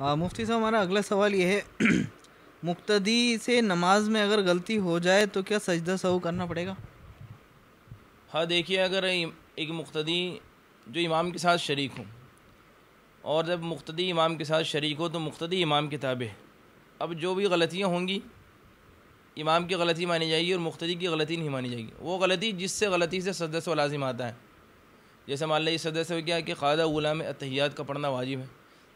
مفتی صاحب ہمارا اگلا سوال یہ ہے مقتدی سے نماز میں اگر غلطی ہو جائے تو کیا سجدہ سہو کرنا پڑے گا؟ ہاں دیکھیے، اگر ایک مقتدی جو امام کے ساتھ شریک ہوں، اور جب مقتدی امام کے ساتھ شریک ہو تو مقتدی امام کے تابع ہے۔ اب جو بھی غلطیاں ہوں گی امام کی غلطی مانی جائے گی اور مقتدی کی غلطی نہیں مانی جائے گی۔ وہ غلطی جس سے غلطی سے سجدہ سہو لازم آتا ہے، جیسے مان لیجیے سجدہ سہو کیا ہے کہ قاعدہ اولیٰ میں اتحیات کا پڑھنا واجب ہے،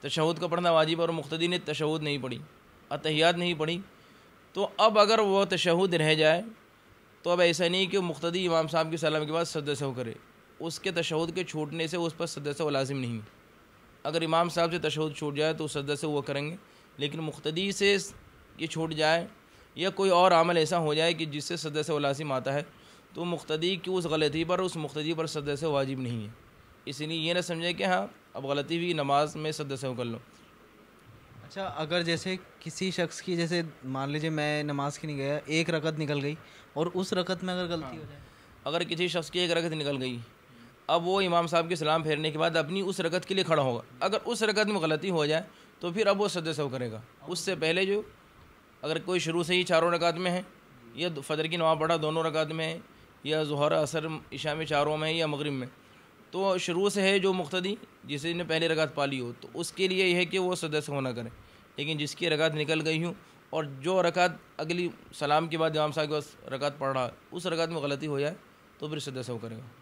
تشہد کا پڑھنا واجب ہے، اور مقتدی نے تشہد نہیں پڑھی، اتحیات نہیں پڑھی، تو اب اگر وہ تشہد رہ جائے تو اب ایسا نہیں کہ مقتدی امام صاحب کی سلام کے بعد سجدہ سہو کرے، اس کے تشہد کے چھوٹنے سے اس پر سجدہ سہو لازم نہیں ہے۔ اگر امام صاحب سے تشہد چھوٹ جائے تو سجدہ سہو وہ کریں گے، لیکن مقتدی سے یہ چھوٹ جائے یا کوئی اور عمل ایسا ہو جائے کہ جس سے سجدہ سہو لازم آتا ہے تو مقتدی کی اس غلطی پر اس مقتدی پر سجدہ سہو واجب نہیں ہے۔ اس لیے یہ نہ سمجھے کہ ہاں اب غلطی ہوئی نماز میں سجدہ سہو کر لو۔ اچھا، اگر جیسے کسی شخص کی، جیسے مان لیجیے میں نماز کی نہیں گیا، ایک رکعت نکل گئی اور اس رکعت میں اگر غلطی ہو جائے؟ اگر کسی شخص کی ایک رکعت نکل گئی، اب وہ امام صاحب کے سلام پھیرنے کے بعد اپنی اس رکعت کے لیے کھڑا ہوگا، اگر اس رکعت میں غلطی ہو جائے تو پھر اب وہ سجدہ سہو کرے گا۔ اس سے پہلے جو اگر کوئی شروع سے ہی چاروں رکعت میں ہے، یا فجر کی نماز پڑھا دونوں رکعت میں ہے، یا ظہر عصر عشاء میں چاروں میں ہے، یا مغرب میں، تو شروع سے ہے جو مقتدی جسے نے پہلی رکعت پا لی ہو تو اس کے لیے یہ ہے کہ وہ سجدہ سہو نہ کرے۔ لیکن جس کی رکعت نکل گئی ہوں اور جو رکعت اگلی سلام کے بعد امام صاحب کے پاس رکعت پڑھ رہا ہے اس رکعت میں غلطی ہو جائے تو پھر سجدہ سہو کرے گا۔